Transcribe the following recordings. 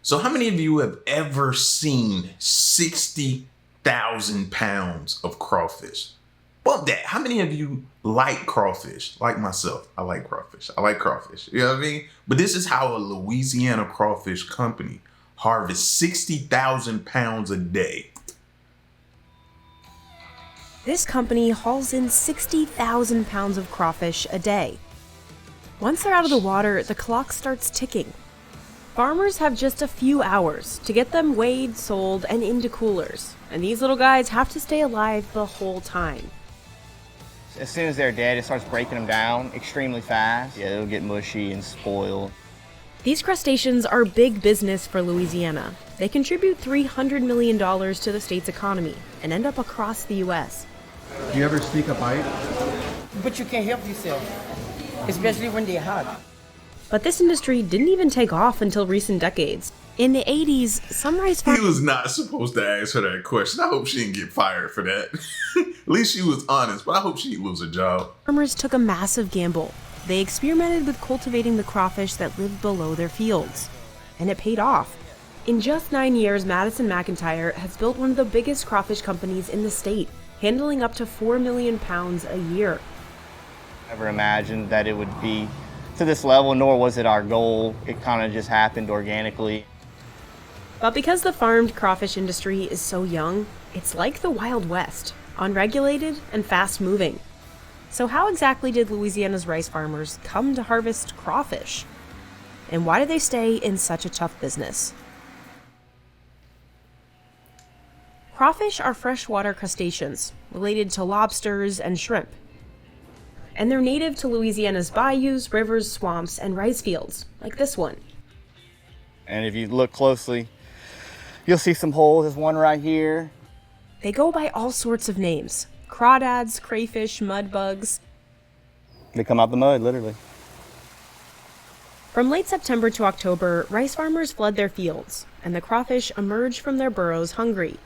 So how many of you have ever seen 60,000 pounds of crawfish? Bump that. How many of you like crawfish? Like myself, I like crawfish. I like crawfish. You know what I mean? But this is how a Louisiana crawfish company harvests 60,000 pounds a day. This company hauls in 60,000 pounds of crawfish a day. Once they're out of the water, the clock starts ticking. Farmers have just a few hours to get them weighed, sold, and into coolers. And these little guys have to stay alive the whole time. As soon as they're dead, it starts breaking them down extremely fast. Yeah, they'll get mushy and spoil. These crustaceans are big business for Louisiana. They contribute $300 million to the state's economy and end up across the U.S. Do you ever sneak a bite? But you can't help yourself, especially when they're hot. But this industry didn't even take off until recent decades. In the 80s, some rice farmers... He was not supposed to ask her that question. I hope she didn't get fired for that. At least she was honest, but I hope she didn't lose her job. Farmers took a massive gamble. They experimented with cultivating the crawfish that lived below their fields. And it paid off. In just 9 years, Madison McIntyre has built one of the biggest crawfish companies in the state, handling up to 4 million pounds a year. Never imagined that it would be to this level, nor was it our goal. It kind of just happened organically. But because the farmed crawfish industry is so young, it's like the Wild West, unregulated and fast-moving. So how exactly did Louisiana's rice farmers come to harvest crawfish? And why do they stay in such a tough business? Crawfish are freshwater crustaceans, related to lobsters and shrimp. And they're native to Louisiana's bayous, rivers, swamps, and rice fields, like this one. And if you look closely, you'll see some holes. There's one right here. They go by all sorts of names. Crawdads, crayfish, mudbugs. They come out the mud, literally. From late September to October, rice farmers flood their fields, and the crawfish emerge from their burrows hungry.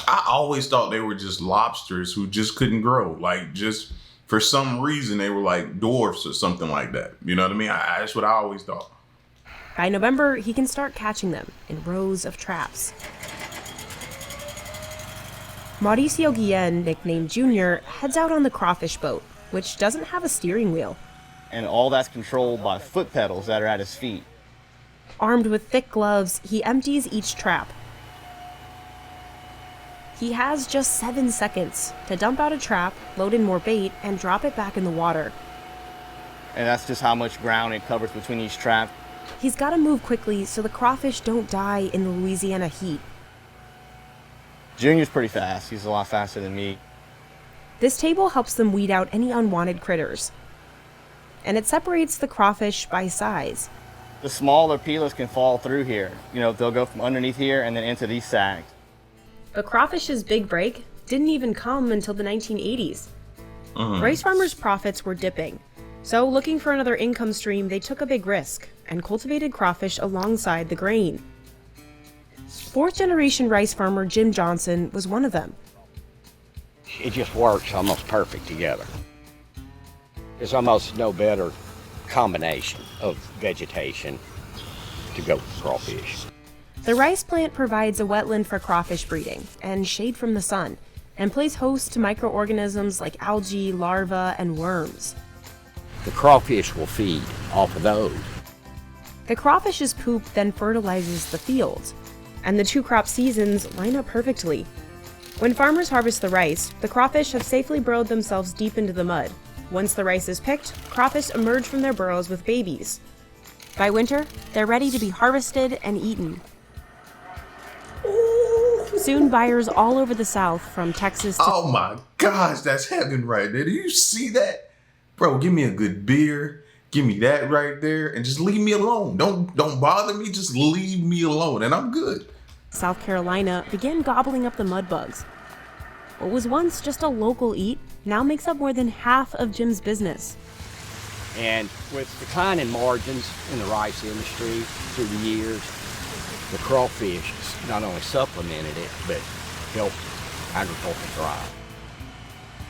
I always thought they were just lobsters who just couldn't grow. Like, just for some reason, they were like dwarfs or something like that. You know what I mean? That's what I always thought. By November, he can start catching them in rows of traps. Mauricio Guillen, nicknamed Junior, heads out on the crawfish boat, which doesn't have a steering wheel. And all that's controlled by foot pedals that are at his feet. Armed with thick gloves, he empties each trap. He has just 7 seconds to dump out a trap, load in more bait, and drop it back in the water. And that's just how much ground it covers between each trap. He's got to move quickly so the crawfish don't die in the Louisiana heat. Junior's pretty fast. He's a lot faster than me. This table helps them weed out any unwanted critters. And it separates the crawfish by size. The smaller peelers can fall through here. You know, they'll go from underneath here and then into these sacks. But crawfish's big break didn't even come until the 1980s. Rice farmers' profits were dipping. So looking for another income stream, they took a big risk and cultivated crawfish alongside the grain. Fourth-generation rice farmer Jim Johnson was one of them. It just works almost perfect together. There's almost no better combination of vegetation to go with crawfish. The rice plant provides a wetland for crawfish breeding and shade from the sun, and plays host to microorganisms like algae, larvae, and worms. The crawfish will feed off of those. The crawfish's poop then fertilizes the fields, and the two crop seasons line up perfectly. When farmers harvest the rice, the crawfish have safely burrowed themselves deep into the mud. Once the rice is picked, crawfish emerge from their burrows with babies. By winter, they're ready to be harvested and eaten. Soon, buyers all over the South, from Texas to... Oh my gosh, that's heaven right there. Do you see that? Bro, give me a good beer. Give me that right there and just leave me alone. Don't bother me, just leave me alone and I'm good. South Carolina began gobbling up the mudbugs. What was once just a local eat now makes up more than half of Jim's business. And with declining margins in the rice industry through the years, the crawfish not only supplemented it, but helped agriculture thrive.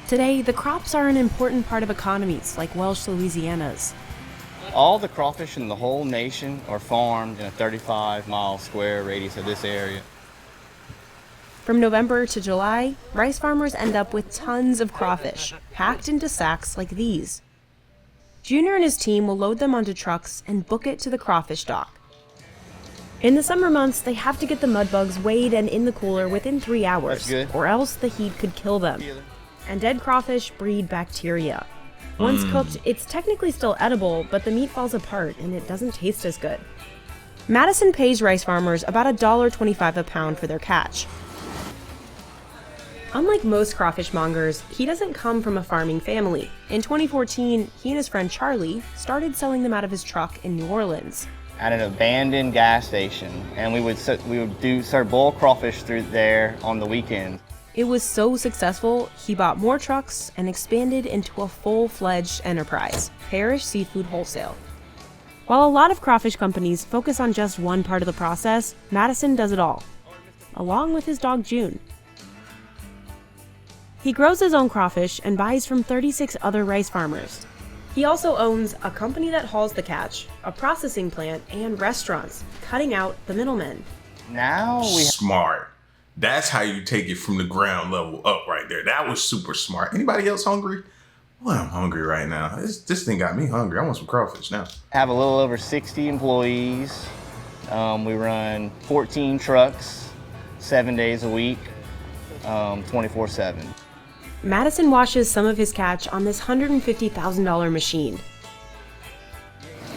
Today, the crops are an important part of economies like Welsh Louisiana's. All the crawfish in the whole nation are farmed in a 35-mile square radius of this area. From November to July, rice farmers end up with tons of crawfish, packed into sacks like these. Junior and his team will load them onto trucks and book it to the crawfish dock. In the summer months, they have to get the mud bugs weighed and in the cooler within 3 hours, or else the heat could kill them. And dead crawfish breed bacteria. Once cooked, it's technically still edible, but the meat falls apart and it doesn't taste as good. Madison pays rice farmers about $1.25 a pound for their catch. Unlike most crawfish mongers, he doesn't come from a farming family. In 2014, he and his friend Charlie started selling them out of his truck in New Orleans. At an abandoned gas station, and we would serve boiled crawfish through there on the weekends. It was so successful, he bought more trucks and expanded into a full-fledged enterprise, Parrish Seafood Wholesale. While a lot of crawfish companies focus on just one part of the process, Madison does it all, along with his dog June. He grows his own crawfish and buys from 36 other rice farmers. He also owns a company that hauls the catch, a processing plant, and restaurants, cutting out the middlemen. Now we Smart. That's how you take it from the ground level up right there. That was super smart. Anybody else hungry? Well, I'm hungry right now. This thing got me hungry. I want some crawfish now. have a little over 60 employees. We run 14 trucks, 7 days a week, 24/7. Madison washes some of his catch on this $150,000 machine.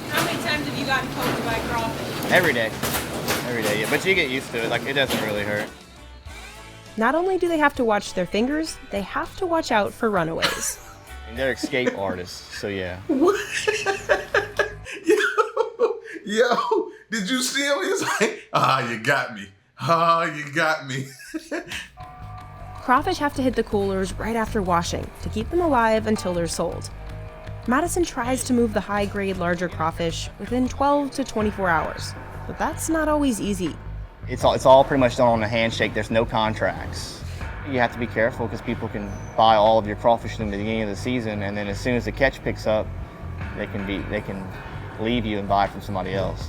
How many times have you gotten poked by crawfish? Every day, yeah. But you get used to it. Like, it doesn't really hurt. Not only do they have to watch their fingers, they have to watch out for runaways. And they're escape artists, so yeah. Yo, did you see him? He was like, you got me. You got me. Crawfish have to hit the coolers right after washing to keep them alive until they're sold. Madison tries to move the high-grade larger crawfish within 12 to 24 hours, but that's not always easy. It's all pretty much done on a handshake. There's no contracts. You have to be careful because people can buy all of your crawfish in the beginning of the season, and then as soon as the catch picks up, they can leave you and buy from somebody else.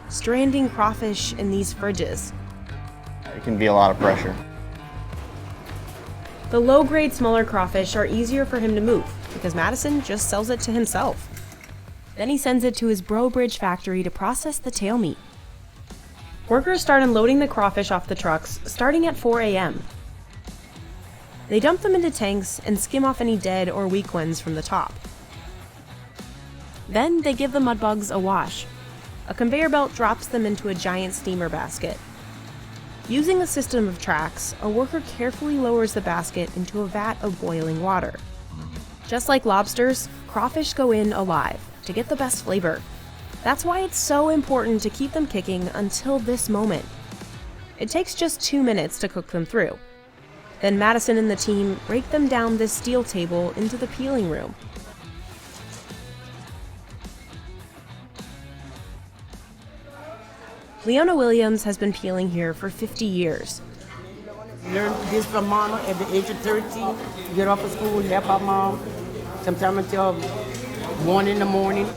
Stranding crawfish in these fridges. It can be a lot of pressure. The low-grade smaller crawfish are easier for him to move because Madison just sells it to himself. Then he sends it to his Bro Bridge factory to process the tail meat. Workers start unloading the crawfish off the trucks starting at 4 a.m. They dump them into tanks and skim off any dead or weak ones from the top. Then they give the mud bugs a wash. A conveyor belt drops them into a giant steamer basket. Using a system of tracks, a worker carefully lowers the basket into a vat of boiling water. Just like lobsters, crawfish go in alive to get the best flavor. That's why it's so important to keep them kicking until this moment. It takes just 2 minutes to cook them through. Then Madison and the team break them down this steel table into the peeling room. Leona Williams has been peeling here for 50 years. Learn this from mama at the age of 13. Get off of school, help our mom. Sometimes until 1 in the morning.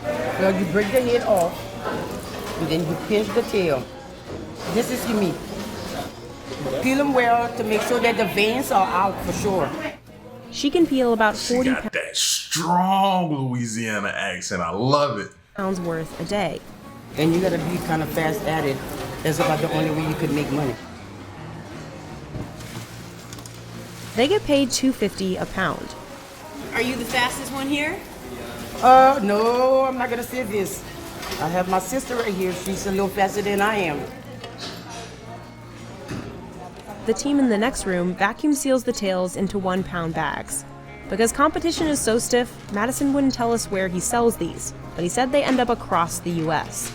Well, you break the head off, and then you pinch the tail. This is your meat. Peel them well to make sure that the veins are out for sure. She can peel about She 40 got that strong Louisiana accent. I love it. pounds worth a day. And you gotta be kind of fast at it. That's about the only way you could make money. They get paid $2.50 a pound. Are you the fastest one here? No, I'm not gonna say this. I have my sister right here. She's a little faster than I am. The team in the next room vacuum seals the tails into 1-pound bags. Because competition is so stiff, Madison wouldn't tell us where he sells these, but he said they end up across the U.S.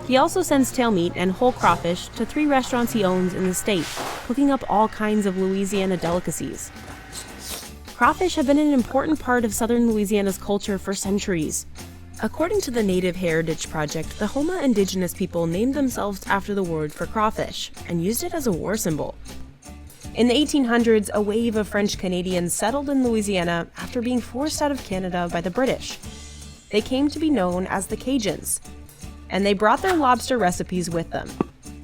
He also sends tail meat and whole crawfish to 3 restaurants he owns in the state, cooking up all kinds of Louisiana delicacies. Crawfish have been an important part of southern Louisiana's culture for centuries. According to the Native Heritage Project, the Houma indigenous people named themselves after the word for crawfish and used it as a war symbol. In the 1800s, a wave of French Canadians settled in Louisiana after being forced out of Canada by the British. they came to be known as the Cajuns. And they brought their lobster recipes with them.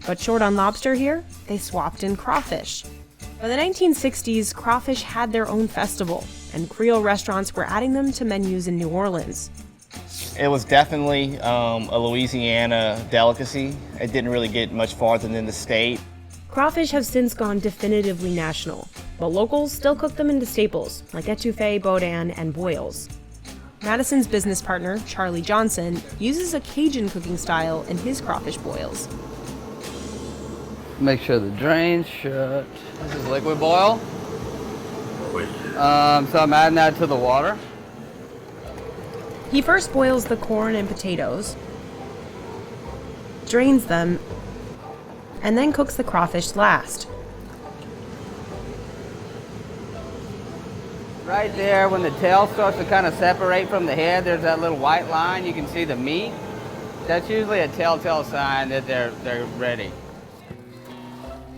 But short on lobster here, they swapped in crawfish. By the 1960s, crawfish had their own festival, and Creole restaurants were adding them to menus in New Orleans. It was definitely a Louisiana delicacy. It didn't really get much farther than the state. Crawfish have since gone definitively national, but locals still cook them into staples like etouffee, boudin, and boils. Madison's business partner, Charlie Johnson, uses a Cajun cooking style in his crawfish boils. Make sure the drain's shut. This is liquid boil. Wait. So I'm adding that to the water. He first boils the corn and potatoes, drains them, and then cooks the crawfish last. Right there, when the tail starts to kind of separate from the head, there's that little white line. You can see the meat. That's usually a telltale sign that they're ready.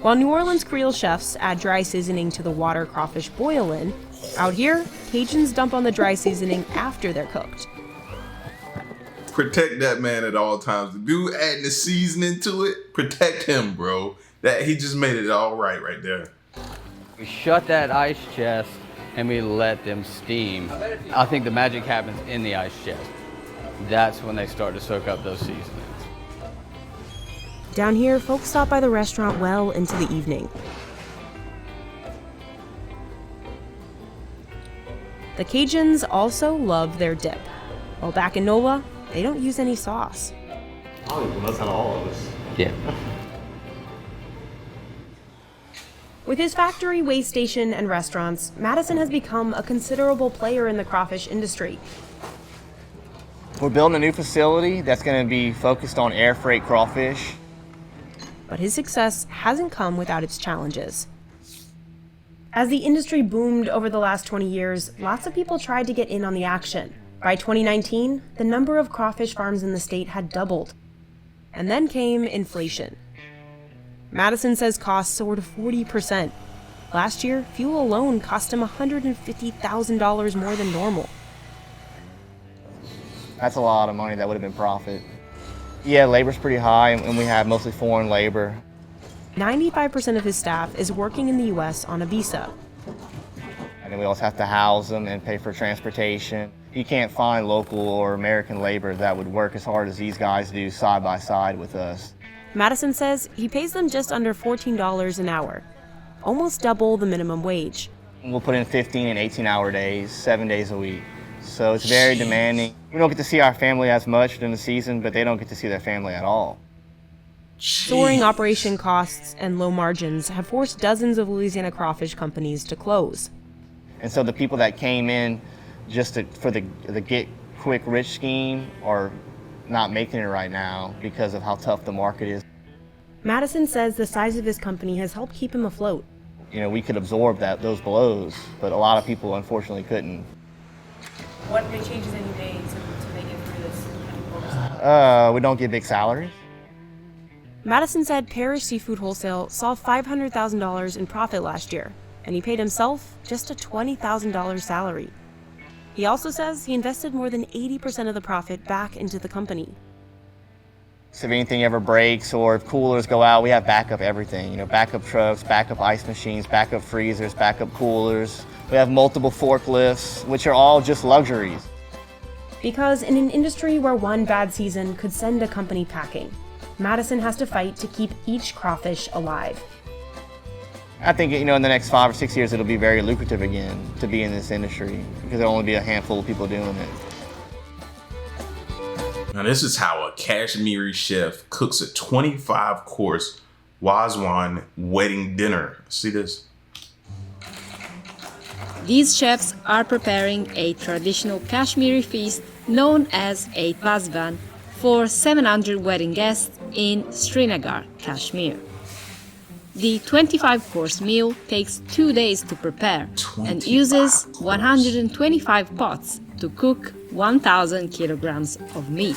While New Orleans Creole chefs add dry seasoning to the water crawfish boil in, out here, Cajuns dump on the dry seasoning after they're cooked. Protect that man at all times. The dude adding the seasoning to it, protect him, bro. That he just made it all right there. We shut that ice chest and we let them steam. I think the magic happens in the ice chest. That's when they start to soak up those seasonings. Down here, folks stop by the restaurant well into the evening. The Cajuns also love their dip. While back in NOLA, they don't use any sauce. That's not all of us. Yeah. With his factory, weigh station, and restaurants, Madison has become a considerable player in the crawfish industry. We're building a new facility that's going to be focused on air freight crawfish. But his success hasn't come without its challenges. As the industry boomed over the last 20 years, lots of people tried to get in on the action. By 2019, the number of crawfish farms in the state had doubled. And then came inflation. Madison says costs soared 40%. Last year, fuel alone cost him $150,000 more than normal. That's a lot of money that would have been profit. Yeah, labor's pretty high, and we have mostly foreign labor. 95% of his staff is working in the U.S. on a visa. And then we also have to house them and pay for transportation. You can't find local or American labor that would work as hard as these guys do side by side with us. Madison says he pays them just under $14 an hour, almost double the minimum wage. We'll put in 15 and 18-hour days, 7 days a week. So it's very demanding. We don't get to see our family as much during the season, but they don't get to see their family at all. Soaring operation costs and low margins have forced dozens of Louisiana crawfish companies to close. And so the people that came in just for the get quick rich scheme are not making it right now because of how tough the market is. Madison says the size of his company has helped keep him afloat. You know, we could absorb those blows, but a lot of people unfortunately couldn't. What big changes have you made to make it through this? We don't get big salaries. Madison said Parish Seafood Wholesale saw $500,000 in profit last year, and he paid himself just a $20,000 salary. He also says he invested more than 80% of the profit back into the company. So if anything ever breaks or if coolers go out, we have backup everything. You know, backup trucks, backup ice machines, backup freezers, backup coolers. We have multiple forklifts, which are all just luxuries. Because in an industry where one bad season could send a company packing, Madison has to fight to keep each crawfish alive. I think, you know, in the next 5 or 6 years, it'll be very lucrative again to be in this industry because there'll only be a handful of people doing it. Now this is how a Kashmiri chef cooks a 25-course wazwan wedding dinner. See this? These chefs are preparing a traditional Kashmiri feast known as a wazwan for 700 wedding guests in Srinagar, Kashmir. The 25-course meal takes 2 days to prepare and uses 125 pots to cook 1,000 kilograms of meat.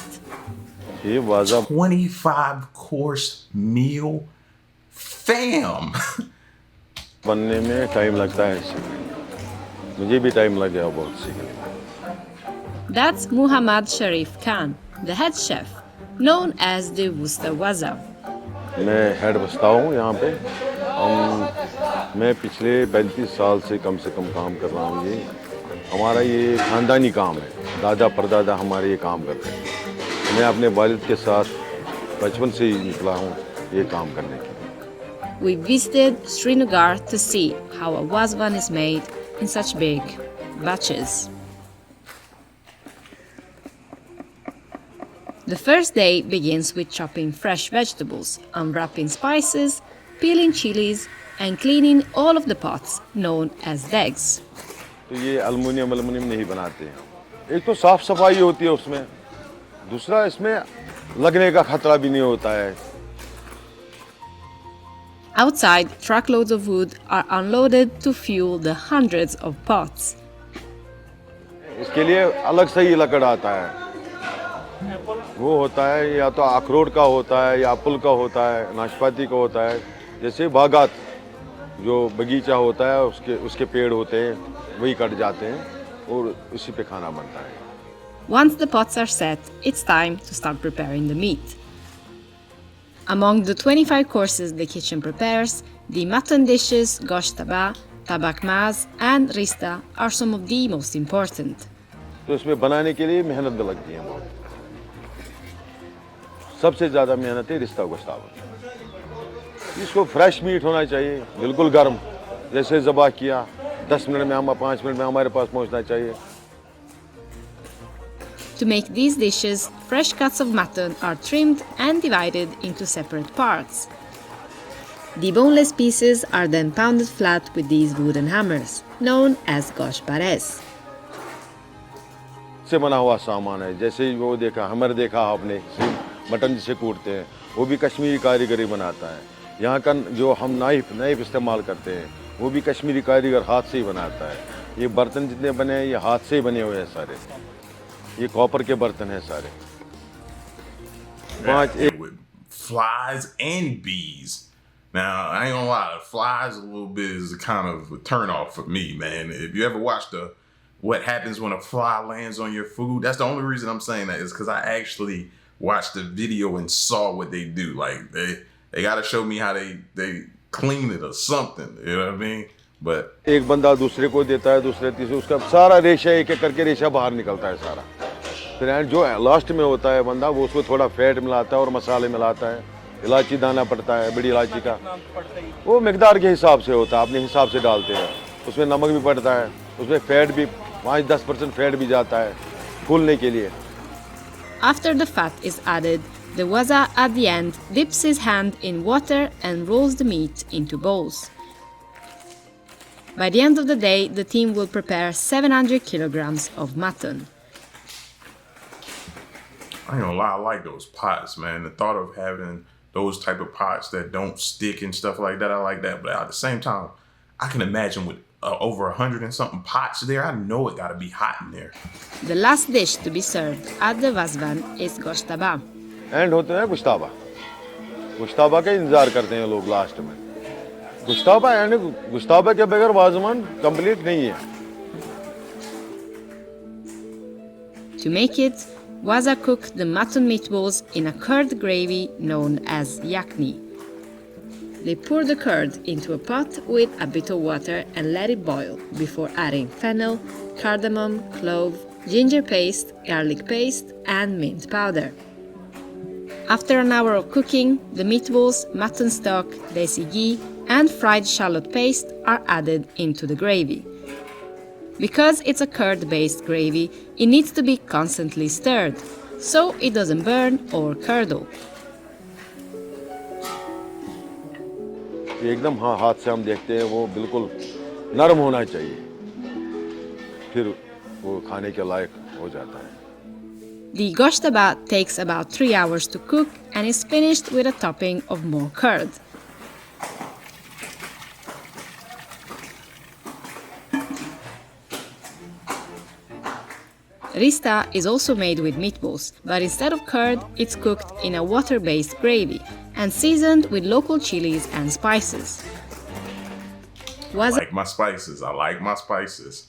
25-course meal? Fam! बनने में time लगता है मुझे भी time लग गया बहुत सीखने में That's Muhammad Sharif Khan, the head chef, known as the Wusta Waza. मैं हेड बस्ता हूँ यहाँ पे। मैं पिछले 35 साल से कम काम कर रहा हूँ। ये हमारा ये खानदानी काम है, दादा परदादा हमारे ये काम करते हैं। मैं अपने वालिद के साथ बचपन से ही निकला हूँ ये काम करने के लिए। We visited Srinagar to see how a wazwan is made in such big batches. The first day begins with chopping fresh vegetables, unwrapping spices, peeling chilies, and cleaning all of the pots known as degs. तो ये aluminium नहीं बनाते हैं। एक तो साफ सफाई होती है उसमें, दूसरा इसमें लगने का खतरा भी नहीं होता है। Outside, truckloads of wood are unloaded to fuel the hundreds of pots. इसके लिए अलग से ही लकड़ आता है। वो होता है या तो अखरोट का होता है या एप्पल का होता है, नाशपाती का होता है। जैसे बागात जो बगीचा होता है उसके पेड़ होते हैं, वही कट जाते हैं और उसी पे खाना बनता है। Once the pots are set, it's time to start preparing the meat. Among the 25 courses the kitchen prepares, the mutton dishes, gosh taba, tabak maz, and rista are some of the most important. तो इसमें बनाने के लिए मेहनत लगती है बहुत। सबसे ज़्यादा मेहनत है रिश्ता गोश्तावत। इसको फ्रेश मीट होना चाहिए, बिल्कुल गर्म, जैसे ज़बा किया 10 मिनट में 5 मिनट में हमारे पास पहुंचना चाहिए। To make these dishes, fresh cuts of mutton are trimmed and divided into separate parts. The boneless pieces are then pounded flat with these wooden hammers, known as gosh bares. से बना हुआ सामान है, जैसे वो देखा हमर देखा आपने मटन जिसे कूटते हैं, वो भी कश्मीरी कारीगरी बनाता है। यहाँ का जो हम नाइफ इस्तेमाल करते हैं, वो भी कश्मीरी कारीगर हाथ से ही बनाता है। ये बर्तन जितने बने हैं ये हाथ से ही बने हुए हैं सारे। ये कॉपर के बर्तन हैं सारे। With flies and bees. Now, I ain't gonna lie, flies a little bit is kind of a turn off for me, man. If you ever watched what happens when a fly lands on your food, that's the only reason I'm saying that is because I actually watched the video and saw what they do. Like they gotta show me how they clean it or something. You know what I mean? But एक बंदा दूसरे को देता है, दूसरे तीसरे, उसका सारा रेशा एक एक करके रेशा बाहर निकलता है सारा। फिर जो लास्ट में होता है बंदा, वो उसको थोड़ा फैट मिलाता है और मसाले मिलाता है, इलायची दाना पड़ता है, बड़ी इलायची का, वो मिकदार के हिसाब से होता है, अपने हिसाब से डालते हैं। उसमें नमक भी पड़ता है, उसमें फैट भी 5-10% फैट भी जाता है फूलने के लिए। After the fat is added, the waza at the end dips his hand in water and rolls the meat into bowls. By the end of the day, the team will prepare 700 kilograms of mutton. I ain't gonna lie, I like those pots, man. The thought of having those type of pots that don't stick and stuff like that, I like that. But at the same time, I can imagine with over 100 and something pots there, I know it gotta be hot in there. The last dish to be served at the wazwan is gosh taba. And होते हैं गुश्ताबा। गुश्ताबा का इंतजार करते हैं लोग last में। गुश्ताबा यानी गुश्ताबा के बगैर वाज़वान कंप्लीट नहीं है। To make it, waza cook the mutton meatballs in a curd gravy known as yakni. They pour the curd into a pot with a bit of water and let it boil before adding fennel, cardamom, clove, ginger paste, garlic paste, and mint powder. After an hour of cooking, the meatballs, mutton stock, desi ghee, and fried shallot paste are added into the gravy. Because it's a curd-based gravy, it needs to be constantly stirred, so it doesn't burn or curdle. एकदम हाँ हाथ से हम देखते हैं वो बिल्कुल नरम होना चाहिए, फिर वो खाने के लायक हो जाता है। The gosh taba takes about 3 hours to cook and is finished with a topping of more curd. Rista is also made with meatballs, but instead of curd, it's cooked in a water-based gravy and seasoned with local chilies and spices. I like my spices.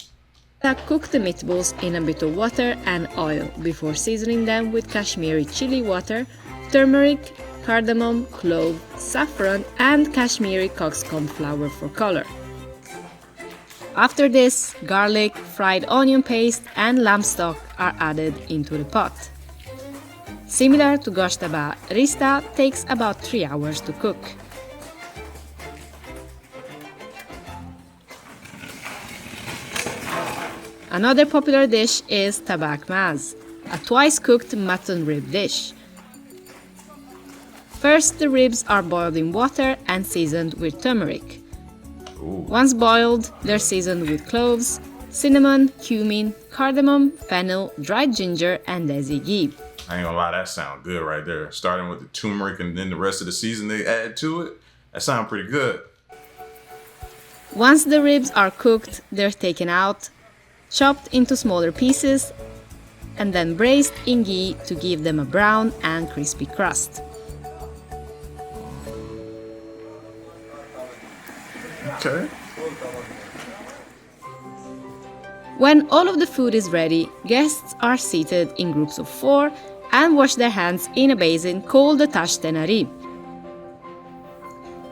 Cook the meatballs in a bit of water and oil before seasoning them with Kashmiri chili water, turmeric, cardamom, clove, saffron, and Kashmiri cockscomb flour for color. After this, garlic, fried onion paste, and lamb stock are added into the pot. Similar to goshtaba, rista takes about 3 hours to cook. Another popular dish is tabak maz, a twice-cooked mutton rib dish. First, the ribs are boiled in water and seasoned with turmeric. Once boiled, they're seasoned with cloves, cinnamon, cumin, cardamom, fennel, dried ginger, and desi ghee. I ain't gonna lie, that sounds good right there. Starting with the turmeric and then the rest of the season they add to it, that sounds pretty good. Once the ribs are cooked, they're taken out, chopped into smaller pieces, and then braised in ghee to give them a brown and crispy crust. Okay. When all of the food is ready, guests are seated in groups of 4 and wash their hands in a basin called the tash tenari.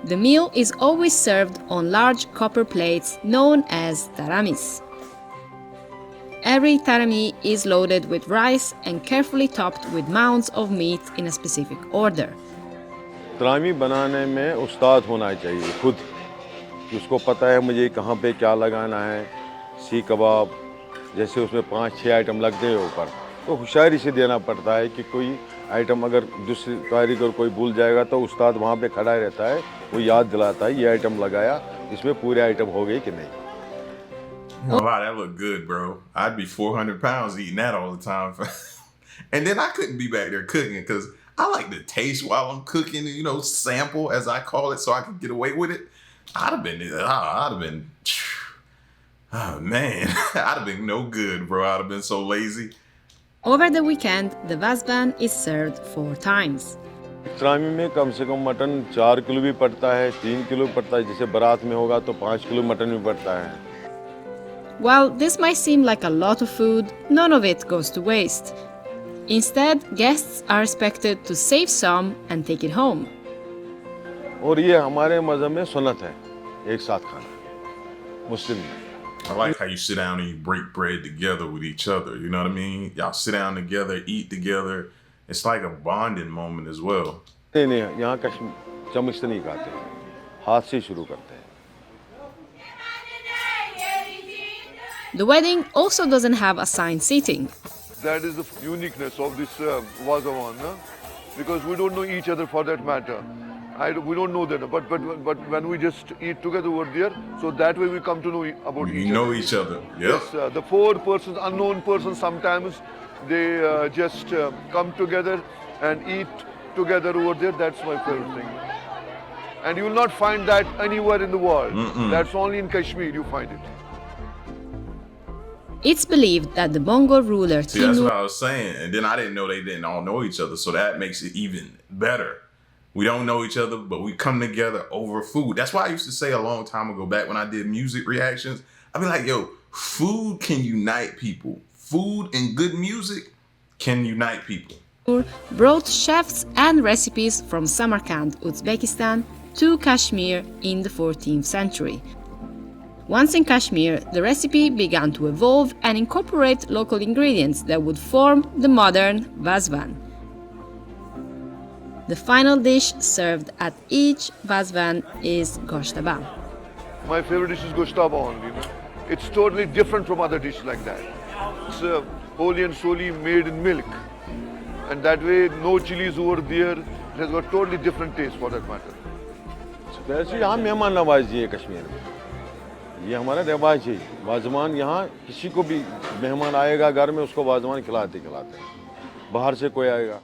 The meal is always served on large copper plates known as taramis. Every tarami is loaded with rice and carefully topped with mounds of meat in a specific order. तरामी बनाने में उस्ताद होना चाहिए खुद कि उसको पता है मुझे कहाँ पे क्या लगाना है सीख कबाब जैसे उसमें 5-6 आइटम लग गए ऊपर तो होशियारी से देना पड़ता है कि कोई आइटम अगर दूसरी कारीगर कोई भूल जाएगा तो उस्ताद वहाँ पे खड़ा रहता है वो याद दिलाता है ये आइटम लगाया इसमें पूरे आइटम हो गए कि नहीं. Wow, that looked good, bro. I'd be 400 pounds eating that all the time. And then I couldn't be back there cooking because I like to taste while I'm cooking, you know, sample as I call it so I can get away with it. Oh man, I'd have been no good, bro. I'd have been so lazy. Over the weekend, the wazwan is served 4 times. तरामी में कम से कम mutton 4 kilo भी पड़ता है 3 kilo पड़ता है जैसे बारात में होगा तो 5 किलो मटन भी पड़ता है. While this might seem like a lot of food, none of it goes to waste. Instead, guests are expected to save some and take it home. और ये हमारे मज़हब में सुन्नत है एक साथ खाना मुस्लिम में. I like how you sit down and you break bread together with each other. You know what I mean? Y'all sit down together, eat together. It's like a bonding moment as well. नहीं यहाँ कश्मीर चम्मच से नहीं खाते हाथ से शुरू करते हैं. The wedding also doesn't have assigned seating. That is the uniqueness of this wazwan, because we don't know each other for that matter. We don't know that, but when we just eat together over there, so that way we come to know about each other. You know each other. Yep. Yes, the 4 persons, unknown persons, sometimes they just come together and eat together over there. That's my favorite thing. And you will not find that anywhere in the world. That's only in Kashmir you find it. It's believed that the Mongol ruler See, that's what I was saying. And then I didn't know they didn't all know each other. So that makes it even better. We don't know each other, but we come together over food. That's why I used to say a long time ago, back when I did music reactions, I'd be like, yo, food can unite people. Food and good music can unite people. Brought chefs and recipes from Samarkand, Uzbekistan, to Kashmir in the 14th century. Once in Kashmir, the recipe began to evolve and incorporate local ingredients that would form the modern wazwan. The final dish served at each wazwan is goshtaba. My favorite dish is goshtaba only. It's totally different from other dishes like that. It's wholly and solely made in milk. And that way, no chilies over there. It has got totally different taste for that matter. वैसे यहाँ मेहमान नवाजी है कश्मीर में ये हमारा रिवाज है वाजवान यहाँ किसी को भी मेहमान आएगा घर में उसको वाजवान खिलाते हैं बाहर से कोई आएगा